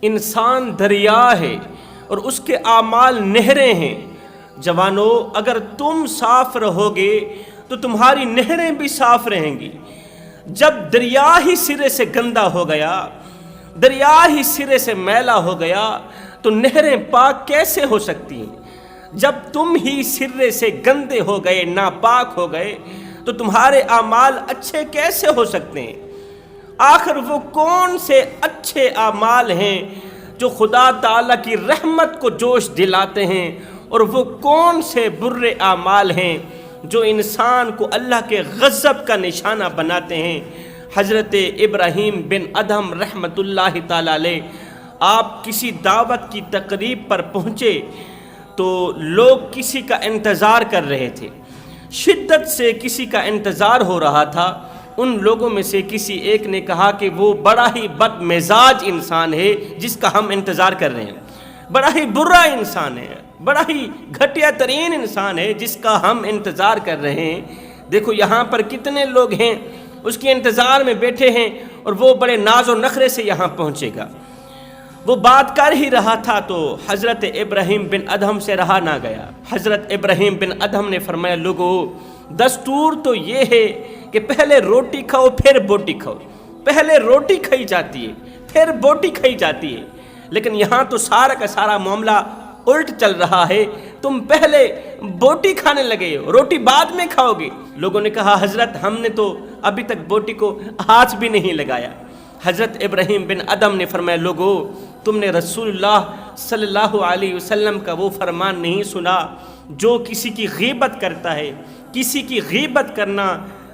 انسان دریا ہے اور اس کے اعمال نہریں ہیں۔ جوانو، اگر تم صاف رہو گے تو تمہاری نہریں بھی صاف رہیں گی۔ جب دریا ہی سرے سے گندا ہو گیا، دریا ہی سرے سے میلا ہو گیا تو نہریں پاک کیسے ہو سکتی ہیں؟ جب تم ہی سرے سے گندے ہو گئے، ناپاک ہو گئے، تو تمہارے اعمال اچھے کیسے ہو سکتے ہیں؟ آخر وہ کون سے اچھے اعمال ہیں جو خدا تعالیٰ کی رحمت کو جوش دلاتے ہیں، اور وہ کون سے برے اعمال ہیں جو انسان کو اللہ کے غضب کا نشانہ بناتے ہیں؟ حضرت ابراہیم بن ادہم رحمۃ اللہ تعالیٰ علیہ، آپ کسی دعوت کی تقریب پر پہنچے تو لوگ کسی کا انتظار کر رہے تھے، شدت سے کسی کا انتظار ہو رہا تھا۔ ان لوگوں میں سے کسی ایک نے کہا کہ وہ بڑا ہی بد مزاج انسان ہے جس کا ہم انتظار کر رہے ہیں، بڑا ہی برا انسان ہے، بڑا ہی گھٹیا ترین انسان ہے جس کا ہم انتظار کر رہے ہیں۔ دیکھو یہاں پر کتنے لوگ ہیں اس کے انتظار میں بیٹھے ہیں، اور وہ بڑے ناز و نخرے سے یہاں پہنچے گا۔ وہ بات کر ہی رہا تھا تو حضرت ابراہیم بن ادہم سے رہا نہ گیا۔ حضرت ابراہیم بن ادہم نے فرمایا، لوگو، دستور تو یہ ہے کہ پہلے روٹی کھاؤ پھر بوٹی کھاؤ، پہلے روٹی کھائی جاتی ہے پھر بوٹی کھائی جاتی ہے، لیکن یہاں تو سارا کا سارا معاملہ الٹ چل رہا ہے، تم پہلے بوٹی کھانے لگے ہو، روٹی بعد میں کھاؤ گے۔ لوگوں نے کہا، حضرت ہم نے تو ابھی تک بوٹی کو ہاتھ بھی نہیں لگایا۔ حضرت ابراہیم بن ادہم نے فرمایا، لوگو، تم نے رسول اللہ صلی اللہ علیہ وسلم کا وہ فرمان نہیں سنا، جو کسی کی غیبت کرتا ہے، کسی کی غیبت کرنا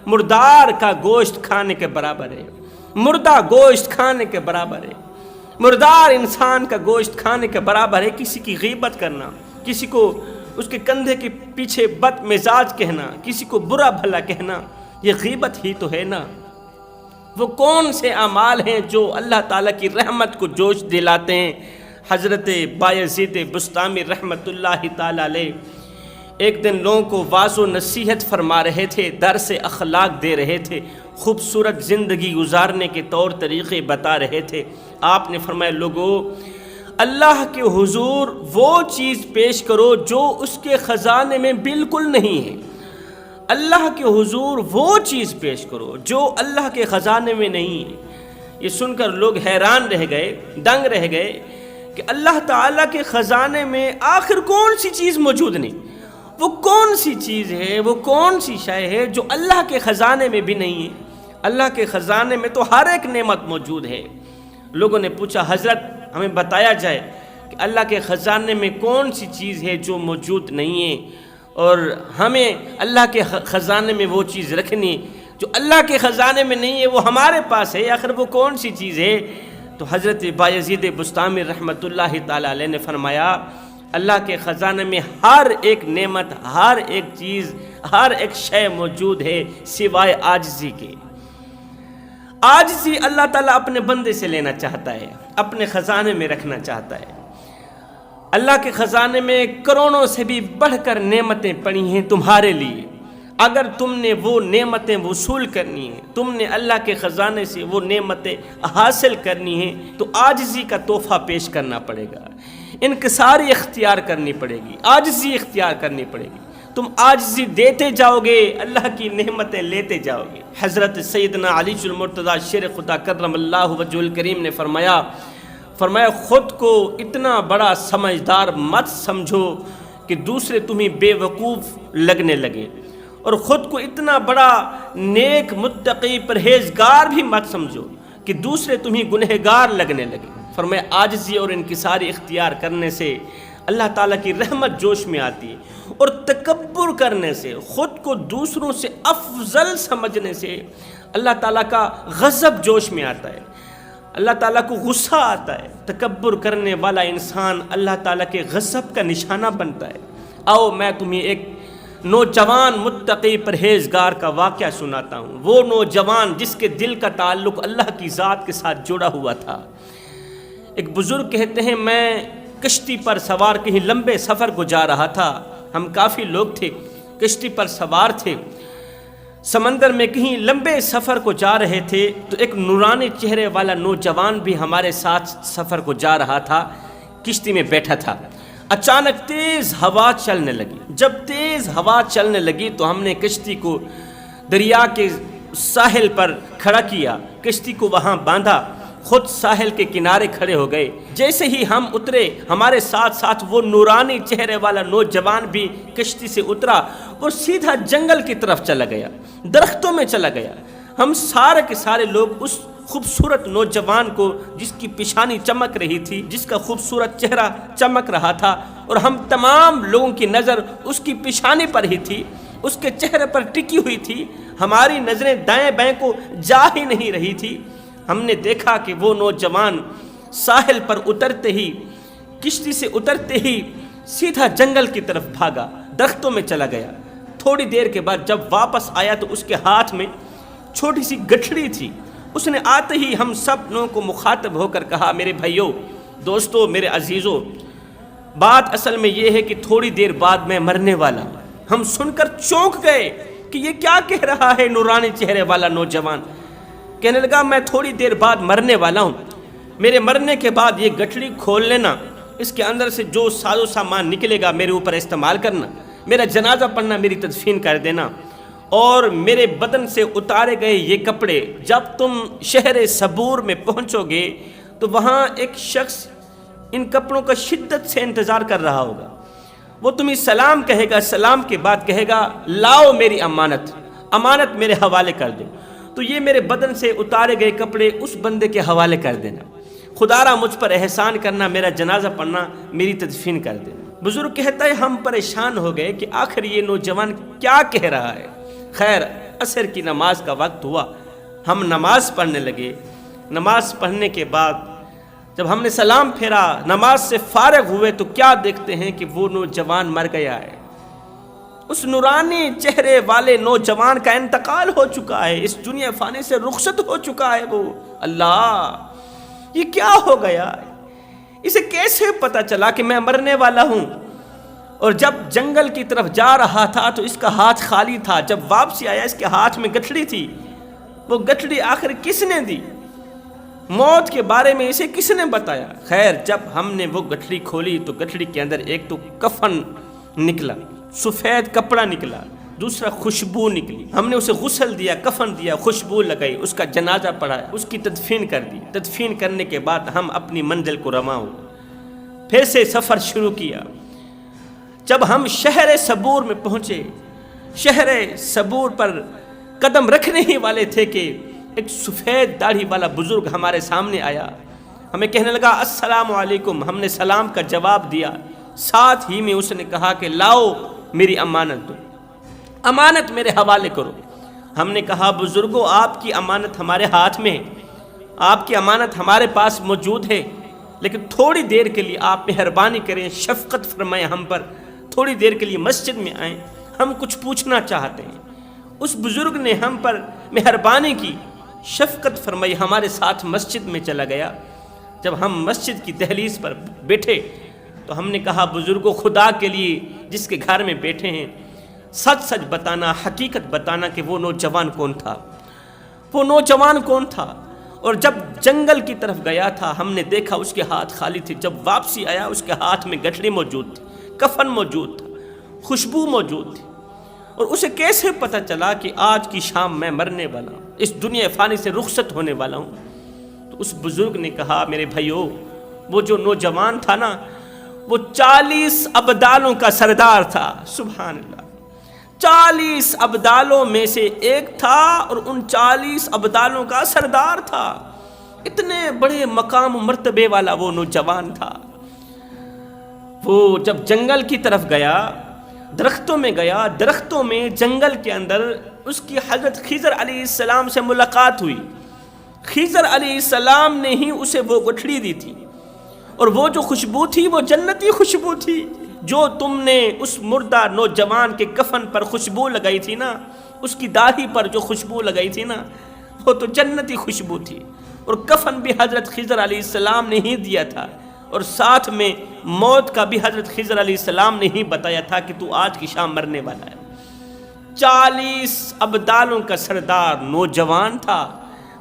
مردار کا گوشت کھانے کے برابر ہے، مردہ گوشت کھانے کے برابر ہے، مردار انسان کا گوشت کھانے کے برابر ہے کسی کی غیبت کرنا، کسی کو اس کے کندھے کے پیچھے بد مزاج کہنا، کسی کو برا بھلا کہنا، یہ غیبت ہی تو ہے نا۔ وہ کون سے اعمال ہیں جو اللہ تعالیٰ کی رحمت کو جوش دلاتے ہیں؟ حضرت بایزید بسطامی رحمۃ اللہ تعالیٰ علیہ ایک دن لوگوں کو واعظ و نصیحت فرما رہے تھے، درس اخلاق دے رہے تھے، خوبصورت زندگی گزارنے کے طور طریقے بتا رہے تھے۔ آپ نے فرمایا، لوگو، اللہ کے حضور وہ چیز پیش کرو جو اس کے خزانے میں بالکل نہیں ہے۔ اللہ کے حضور وہ چیز پیش کرو جو اللہ کے خزانے میں نہیں ہے۔ یہ سن کر لوگ حیران رہ گئے، دنگ رہ گئے کہ اللہ تعالیٰ کے خزانے میں آخر کون سی چیز موجود نہیں؟ وہ کون سی چیز ہے، وہ کون سی شے ہے جو اللہ کے خزانے میں بھی نہیں ہے؟ اللہ کے خزانے میں تو ہر ایک نعمت موجود ہے۔ لوگوں نے پوچھا، حضرت ہمیں بتایا جائے کہ اللہ کے خزانے میں کون سی چیز ہے جو موجود نہیں ہے، اور ہمیں اللہ کے خزانے میں وہ چیز رکھنی جو اللہ کے خزانے میں نہیں ہے، وہ ہمارے پاس ہے، آخر وہ کون سی چیز ہے؟ تو حضرت بایزید بسطامی رحمۃ اللہ تعالیٰ علیہ نے فرمایا، اللہ کے خزانے میں ہر ایک نعمت، ہر ایک چیز، ہر ایک شے موجود ہے سوائے عاجزی کے۔ عاجزی اللہ تعالیٰ اپنے بندے سے لینا چاہتا ہے، اپنے خزانے میں رکھنا چاہتا ہے۔ اللہ کے خزانے میں کروڑوں سے بھی بڑھ کر نعمتیں پڑی ہیں تمہارے لیے۔ اگر تم نے وہ نعمتیں وصول کرنی ہیں، تم نے اللہ کے خزانے سے وہ نعمتیں حاصل کرنی ہیں، تو عاجزی کا تحفہ پیش کرنا پڑے گا، انکساری اختیار کرنی پڑے گی، عاجزی اختیار کرنی پڑے گی۔ تم عاجزی دیتے جاؤ گے، اللہ کی نعمتیں لیتے جاؤ گے۔ حضرت سیدنا علی المرتضیٰ شیر خدا کرم اللہ وجہہ الکریم نے فرمایا خود کو اتنا بڑا سمجھدار مت سمجھو کہ دوسرے تمہیں بے وقوف لگنے لگے، اور خود کو اتنا بڑا نیک متقی پرہیزگار بھی مت سمجھو کہ دوسرے تمہیں گنہگار لگنے لگے۔ فرمایا، عاجزی اور انکساری اختیار کرنے سے اللہ تعالیٰ کی رحمت جوش میں آتی ہے، اور تکبر کرنے سے، خود کو دوسروں سے افضل سمجھنے سے اللہ تعالیٰ کا غضب جوش میں آتا ہے، اللہ تعالیٰ کو غصہ آتا ہے۔ تکبر کرنے والا انسان اللہ تعالیٰ کے غضب کا نشانہ بنتا ہے۔ آؤ میں تمہیں ایک نوجوان متقی پرہیزگار کا واقعہ سناتا ہوں، وہ نوجوان جس کے دل کا تعلق اللہ کی ذات کے ساتھ جڑا ہوا تھا۔ ایک بزرگ کہتے ہیں، میں کشتی پر سوار کہیں لمبے سفر کو جا رہا تھا، ہم کافی لوگ تھے، کشتی پر سوار تھے، سمندر میں کہیں لمبے سفر کو جا رہے تھے تو ایک نورانی چہرے والا نوجوان بھی ہمارے ساتھ سفر کو جا رہا تھا، کشتی میں بیٹھا تھا۔ اچانک تیز ہوا چلنے لگی۔ جب تیز ہوا چلنے لگی تو ہم نے کشتی کو دریا کے ساحل پر کھڑا کیا، کشتی کو وہاں باندھا، خود ساحل کے کنارے کھڑے ہو گئے۔ جیسے ہی ہم اترے، ہمارے ساتھ ساتھ وہ نورانی چہرے والا نوجوان بھی کشتی سے اترا، وہ سیدھا جنگل کی طرف چلا گیا، درختوں میں چلا گیا۔ ہم سارے کے سارے لوگ اس خوبصورت نوجوان کو، جس کی پیشانی چمک رہی تھی، جس کا خوبصورت چہرہ چمک رہا تھا، اور ہم تمام لوگوں کی نظر اس کی پیشانی پر ہی تھی، اس کے چہرے پر ٹکی ہوئی تھی، ہماری نظریں دائیں بائیں کو جا ہی نہیں رہی تھی۔ ہم نے دیکھا کہ وہ نوجوان ساحل پر اترتے ہی، کشتی سے اترتے ہی سیدھا جنگل کی طرف بھاگا، درختوں میں چلا گیا۔ تھوڑی دیر کے بعد جب واپس آیا تو اس کے ہاتھ میں چھوٹی سی گٹھڑی تھی۔ اس نے آتے ہی ہم سب لوگوں کو مخاطب ہو کر کہا، میرے بھائیوں، دوستو، میرے عزیزوں، بات اصل میں یہ ہے کہ تھوڑی دیر بعد میں مرنے والا ہوں۔ ہم سن کر چونک گئے کہ یہ کیا کہہ رہا ہے نورانی چہرے والا نوجوان۔ کہنے لگا، میں تھوڑی دیر بعد مرنے والا ہوں، میرے مرنے کے بعد یہ گٹھڑی کھول لینا، اس کے اندر سے جو ساز و سامان نکلے گا میرے اوپر استعمال کرنا، میرا جنازہ پڑھنا، میری تدفین کر دینا، اور میرے بدن سے اتارے گئے یہ کپڑے جب تم شہر صبور میں پہنچو گے تو وہاں ایک شخص ان کپڑوں کا شدت سے انتظار کر رہا ہوگا، وہ تمہیں سلام کہے گا، سلام کے بعد کہے گا، لاؤ میری امانت میرے حوالے کر دو، تو یہ میرے بدن سے اتارے گئے کپڑے اس بندے کے حوالے کر دینا، خدا را مجھ پر احسان کرنا، میرا جنازہ پڑھنا، میری تدفین کر دینا۔ بزرگ کہتا ہے ہم پریشان ہو گئے کہ آخر یہ نوجوان کیا کہہ رہا ہے۔ خیر، عصر کی نماز کا وقت ہوا، ہم نماز پڑھنے لگے۔ نماز پڑھنے کے بعد جب ہم نے سلام پھیرا، نماز سے فارغ ہوئے تو کیا دیکھتے ہیں کہ وہ نوجوان مر گیا ہے۔ اس نورانی چہرے والے نوجوان کا انتقال ہو چکا ہے، اس دنیا فانی سے رخصت ہو چکا ہے وہ۔ اللہ، یہ کیا ہو گیا؟ اسے کیسے پتا چلا کہ میں مرنے والا ہوں؟ اور جب جنگل کی طرف جا رہا تھا تو اس کا ہاتھ خالی تھا، جب واپسی آیا اس کے ہاتھ میں گٹھڑی تھی۔ وہ گٹھڑی آخر کس نے دی؟ موت کے بارے میں اسے کس نے بتایا؟ خیر، جب ہم نے وہ گٹھڑی کھولی تو گٹھڑی کے اندر ایک تو کفن نکلا، سفید کپڑا نکلا، دوسرا خوشبو نکلی۔ ہم نے اسے غسل دیا، کفن دیا، خوشبو لگائی، اس کا جنازہ پڑھایا، اس کی تدفین کر دی۔ تدفین کرنے کے بعد ہم اپنی منزل کو رواں ہوئے، پھر سے سفر شروع کیا۔ جب ہم شہر صبور میں پہنچے، شہر صبور پر قدم رکھنے ہی والے تھے کہ ایک سفید داڑھی والا بزرگ ہمارے سامنے آیا، ہمیں کہنے لگا، السلام علیکم۔ ہم نے سلام کا جواب دیا، ساتھ ہی میں اس نے کہا کہ لاؤ میری امانت دو، امانت میرے حوالے کرو۔ ہم نے کہا، بزرگوں، آپ کی امانت ہمارے ہاتھ میں ہے، آپ کی امانت ہمارے پاس موجود ہے، لیکن تھوڑی دیر کے لیے آپ مہربانی کریں، شفقت فرمائیں ہم پر، تھوڑی دیر کے لیے مسجد میں آئیں، ہم کچھ پوچھنا چاہتے ہیں۔ اس بزرگ نے ہم پر مہربانی کی، شفقت فرمائی، ہمارے ساتھ مسجد میں چلا گیا۔ جب ہم مسجد کی دہلیز پر بیٹھے تو ہم نے کہا، بزرگوں، خدا کے لیے جس کے گھر میں بیٹھے ہیں، سچ سچ بتانا، حقیقت بتانا کہ وہ نوجوان کون تھا، وہ نوجوان کون تھا۔ اور جب جنگل کی طرف گیا تھا ہم نے دیکھا اس کے ہاتھ خالی تھے، جب واپسی آیا اس کے ہاتھ میں گٹھڑی موجود تھی، کفن موجود تھا، خوشبو موجود تھی۔ اور اسے کیسے پتہ چلا کہ آج کی شام میں مرنے والا ہوں، اس دنیا فانی سے رخصت ہونے والا ہوں؟ تو اس بزرگ نے کہا، میرے بھائیو، وہ جو نوجوان تھا نا، وہ 40 ابدالوں کا سردار تھا۔ سبحان اللہ، 40 ابدالوں میں سے ایک تھا اور ان 40 ابدالوں کا سردار تھا۔ اتنے بڑے مقام و مرتبے والا وہ نوجوان تھا۔ وہ جب جنگل کی طرف گیا، درختوں میں گیا، درختوں میں جنگل کے اندر اس کی حضرت خضر علیہ السلام سے ملاقات ہوئی۔ خضر علیہ السلام نے ہی اسے وہ گٹھڑی دی تھی، اور وہ جو خوشبو تھی وہ جنتی خوشبو تھی۔ جو تم نے اس مردہ نوجوان کے کفن پر خوشبو لگائی تھی نا، اس کی داڑھی پر جو خوشبو لگائی تھی نا، وہ تو جنتی خوشبو تھی۔ اور کفن بھی حضرت خضر علیہ السلام نے ہی دیا تھا، اور ساتھ میں موت کا بھی حضرت خضر علیہ السلام نے ہی بتایا تھا کہ تو آج کی شام مرنے والا ہے۔ 40 ابدالوں کا سردار نوجوان تھا،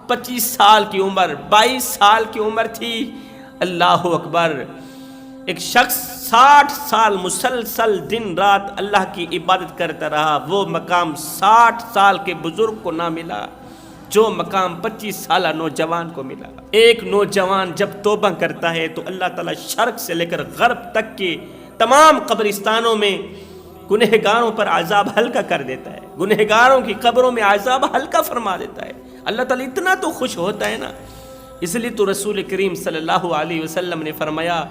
25 سال کی عمر، 22 سال کی عمر تھی۔ اللہ اکبر! ایک شخص 60 سال مسلسل دن رات اللہ کی عبادت کرتا رہا، وہ مقام 60 سال کے بزرگ کو نہ ملا جو مقام 25 سالہ نوجوان کو ملا۔ ایک نوجوان جب توبہ کرتا ہے تو اللہ تعالیٰ شرق سے لے کر غرب تک کے تمام قبرستانوں میں گنہگاروں پر عذاب ہلکا کر دیتا ہے، گنہگاروں کی قبروں میں عذاب ہلکا فرما دیتا ہے۔ اللہ تعالیٰ اتنا تو خوش ہوتا ہے نا، اس لیے تو رسول کریم صلی اللہ علیہ وسلم نے فرمایا،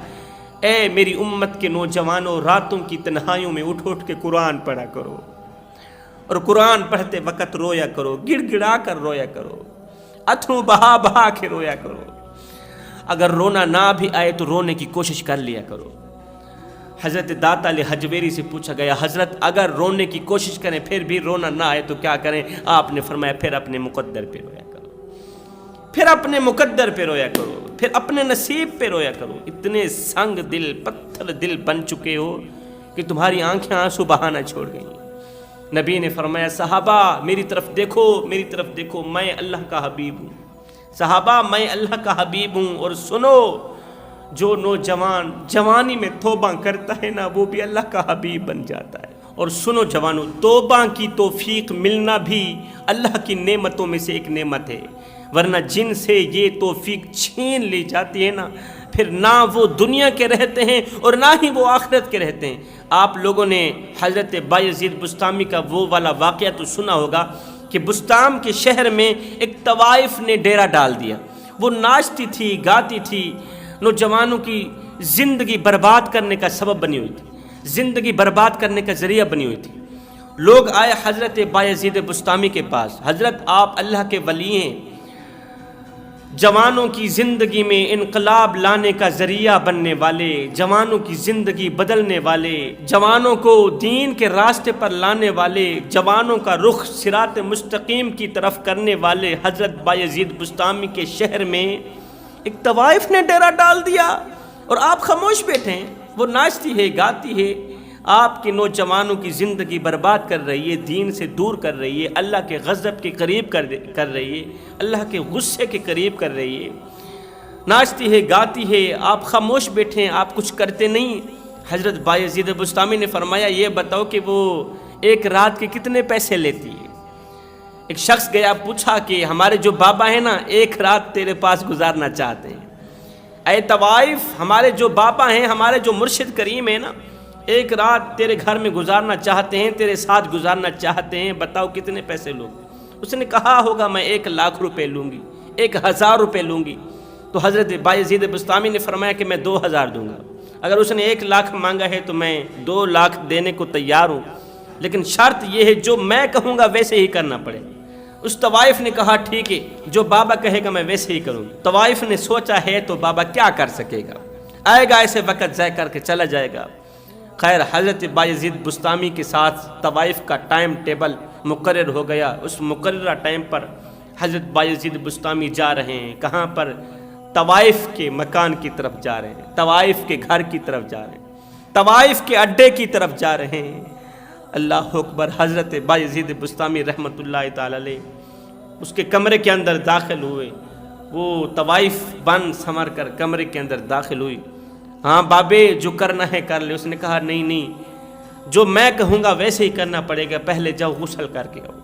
اے میری امت کے نوجوانوں، راتوں کی تنہائیوں میں اٹھ اٹھ کے قرآن پڑھا کرو، اور قرآن پڑھتے وقت رویا کرو، گڑ گڑا کر رویا کرو، اتھرو بہا بہا کے رویا کرو۔ اگر رونا نہ بھی آئے تو رونے کی کوشش کر لیا کرو۔ حضرت داتا علی حجویری سے پوچھا گیا، حضرت اگر رونے کی کوشش کریں پھر بھی رونا نہ آئے تو کیا کریں؟ آپ نے فرمایا، پھر اپنے مقدر پہ رویا کرو، پھر اپنے مقدر پہ رویا کرو، پھر اپنے نصیب پہ رویا کرو۔ اتنے سنگ دل، پتھر دل بن چکے ہو کہ تمہاری آنکھیں آنسو بہانا چھوڑ گئیں۔ نبی نے فرمایا، صحابہ میری طرف دیکھو، میری طرف دیکھو، میں اللہ کا حبیب ہوں۔ صحابہ میں اللہ کا حبیب ہوں، اور سنو، جو نوجوان جوانی میں توبہ کرتا ہے نا، وہ بھی اللہ کا حبیب بن جاتا ہے۔ اور سنو جوانوں، توبہ کی توفیق ملنا بھی اللہ کی نعمتوں میں سے ایک نعمت ہے، ورنہ جن سے یہ توفیق چھین لی جاتی ہے نا، پھر نہ وہ دنیا کے رہتے ہیں اور نہ ہی وہ آخرت کے رہتے ہیں۔ آپ لوگوں نے حضرت بایزید بسطامی کا وہ والا واقعہ تو سنا ہوگا کہ بسطام کے شہر میں ایک طوائف نے ڈیرا ڈال دیا۔ وہ ناچتی تھی، گاتی تھی، نوجوانوں کی زندگی برباد کرنے کا سبب بنی ہوئی تھی، زندگی برباد کرنے کا ذریعہ بنی ہوئی تھی۔ لوگ آئے حضرت بایزید بسطامی کے پاس، حضرت آپ اللہ کے ولی ہیں، جوانوں کی زندگی میں انقلاب لانے کا ذریعہ بننے والے، جوانوں کی زندگی بدلنے والے، جوانوں کو دین کے راستے پر لانے والے، جوانوں کا رخ صراط مستقیم کی طرف کرنے والے حضرت بایزید بسطامی کے شہر میں ایک طوائف نے ڈیرا ڈال دیا، اور آپ خاموش بیٹھے ہیں۔ وہ ناچتی ہے، گاتی ہے، آپ کے نوجوانوں کی زندگی برباد کر رہی ہے، دین سے دور کر رہی ہے، اللہ کے غضب کے قریب کر رہی ہے، اللہ کے غصے کے قریب کر رہی ہے۔ ناچتی ہے، گاتی ہے، آپ خاموش بیٹھے ہیں، آپ کچھ کرتے نہیں۔ حضرت بایزید بسطامی نے فرمایا، یہ بتاؤ کہ وہ ایک رات کے کتنے پیسے لیتی ہے؟ ایک شخص گیا، پوچھا کہ ہمارے جو بابا ہیں نا، ایک رات تیرے پاس گزارنا چاہتے ہیں۔ اے طوائف، ہمارے جو بابا ہیں، ہمارے جو مرشد کریم ہیں نا، ایک رات تیرے گھر میں گزارنا چاہتے ہیں، تیرے ساتھ گزارنا چاہتے ہیں، بتاؤ کتنے پیسے لوگ؟ اس نے کہا ہوگا میں 1,00,000 روپے لوں گی، 1,000 روپے لوں گی۔ تو حضرت بایزید بسطامی نے فرمایا کہ میں 2,000 دوں گا۔ اگر اس نے 1,00,000 مانگا ہے تو میں 2,00,000 دینے کو تیار ہوں، لیکن شرط یہ ہے جو میں کہوں گا ویسے ہی کرنا پڑے۔ اس طوائف نے کہا ٹھیک ہے، جو بابا کہے گا میں ویسے ہی کروں گا۔ طوائف نے سوچا ہے تو بابا کیا کر سکے گا، آئے گا ایسے وقت ضائع کر کے چلا جائے گا۔ خیر، حضرت بایزید بسطامی کے ساتھ طوائف کا ٹائم ٹیبل مقرر ہو گیا۔ اس مقررہ ٹائم پر حضرت بایزید بسطامی جا رہے ہیں، کہاں پر؟ طوائف کے مکان کی طرف جا رہے ہیں، طوائف کے گھر کی طرف جا رہے ہیں، طوائف کے اڈے کی طرف جا رہے ہیں۔ اللہ اکبر! حضرت بایزید بسطامی رحمۃ اللہ تعالی علیہ اس کے کمرے کے اندر داخل ہوئے۔ وہ طوائف بند سمر کر کمرے کے اندر داخل ہوئی۔ ہاں بابے، جو کرنا ہے کر لے۔ اس نے کہا نہیں، جو میں کہوں گا ویسے ہی کرنا پڑے گا، پہلے جاؤ غسل کر کے آؤ۔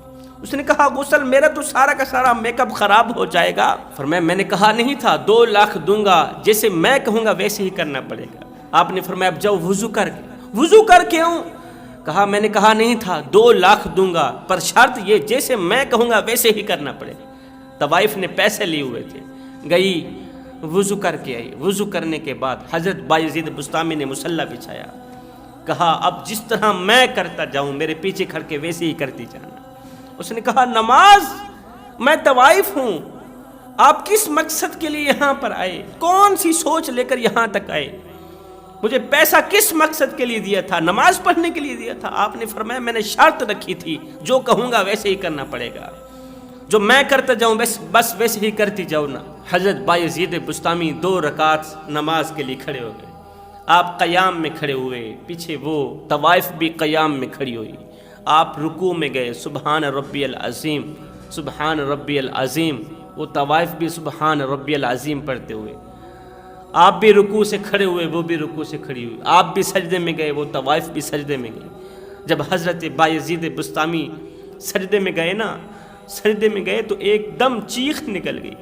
اس نے کہا غسل؟ میرا تو سارا کا سارا میک اپ خراب ہو جائے گا۔ فرمایا میں نے کہا نہیں تھا 2,00,000 دوں گا، جیسے میں کہوں گا ویسے ہی کرنا پڑے گا۔ آپ نے فرمایا اب جاؤ وضو کر کے، وضو کر کے آؤں۔ کہا میں نے کہا نہیں تھا 2,00,000 دوں گا، پر شرط یہ جیسے میں کہوں گا ویسے ہی کرنا پڑے گا۔ طوائف نے پیسے لیے ہوئے تھے، گئی وضو کر کے آئی۔ وضو کرنے کے بعد حضرت بایزید بسطامی نے مصلی بچھایا، کہا اب جس طرح میں کرتا جاؤں میرے پیچھے کھڑ کے ویسے ہی کرتی جانا۔ اس نے کہا نماز؟ میں طوائف ہوں، آپ کس مقصد کے لیے یہاں پر آئے؟ کون سی سوچ لے کر یہاں تک آئے؟ مجھے پیسہ کس مقصد کے لیے دیا تھا؟ نماز پڑھنے کے لیے دیا تھا۔ آپ نے فرمایا میں نے شرط رکھی تھی جو کہوں گا ویسے ہی کرنا پڑے گا، جو میں کرتا جاؤں بس ویسے ہی کرتی جاؤ نا۔ حضرت بایزید بسطامی 2 رکعت نماز کے لیے کھڑے ہو گئے۔ آپ قیام میں کھڑے ہوئے، پیچھے وہ طوائف بھی قیام میں کھڑی ہوئی۔ آپ رکوع میں گئے، سبحان ربی العظیم سبحان ربی العظیم، وہ طوائف بھی سبحان ربی العظیم پڑھتے ہوئے، آپ بھی رکوع سے کھڑے ہوئے، وہ بھی رکوع سے کھڑی ہوئی، آپ بھی سجدے میں گئے، وہ طوائف بھی سجدے میں گئے۔ جب حضرت بایزید بسطامی سجدے میں گئے نا، سجدے میں گئے تو ایک دم چیخ نکل گئی،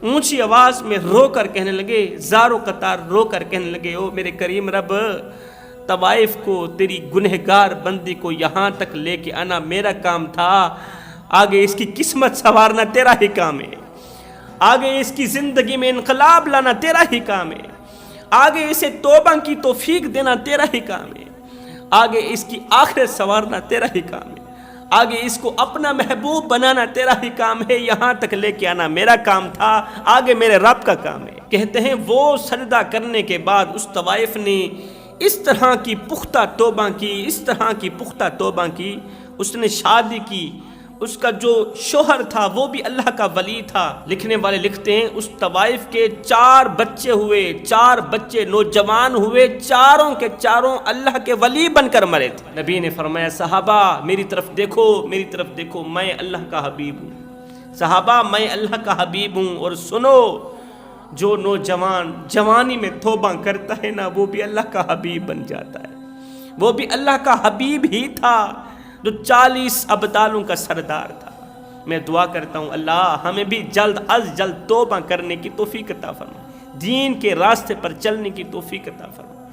اونچی آواز میں رو کر کہنے لگے، زار و قطار رو کر کہنے لگے، او میرے کریم رب، طوائف کو، تیری گنہگار بندی کو یہاں تک لے کے آنا میرا کام تھا، آگے اس کی قسمت سنوارنا تیرا ہی کام ہے، آگے اس کی زندگی میں انقلاب لانا تیرا ہی کام ہے، آگے اسے توبہ کی توفیق دینا تیرا ہی کام ہے، آگے اس کی آخرت سنوارنا تیرا ہی کام ہے، آگے اس کو اپنا محبوب بنانا تیرا ہی کام ہے، یہاں تک لے کے آنا میرا کام تھا، آگے میرے رب کا کام ہے۔ کہتے ہیں وہ سجدہ کرنے کے بعد اس طوائف نے اس طرح کی پختہ توبہ کی، اس طرح کی پختہ توبہ کی، اس نے شادی کی، اس کا جو شوہر تھا وہ بھی اللہ کا ولی تھا۔ لکھنے والے لکھتے ہیں اس طوائف کے 4 بچے ہوئے، 4 بچے نوجوان ہوئے، چاروں کے چاروں اللہ کے ولی بن کر مرے تھے۔ نبی نے فرمایا صحابہ میری طرف دیکھو، میری طرف دیکھو، میں اللہ کا حبیب ہوں، صحابہ میں اللہ کا حبیب ہوں، اور سنو جو نوجوان جوانی میں توبہ کرتا ہے نا وہ بھی اللہ کا حبیب بن جاتا ہے، وہ بھی اللہ کا حبیب ہی تھا جو 40 ابدالوں کا سردار تھا۔ میں دعا کرتا ہوں اللہ ہمیں بھی جلد از جلد توبہ کرنے کی توفیق عطا فرما، دین کے راستے پر چلنے کی توفیق عطا فرما۔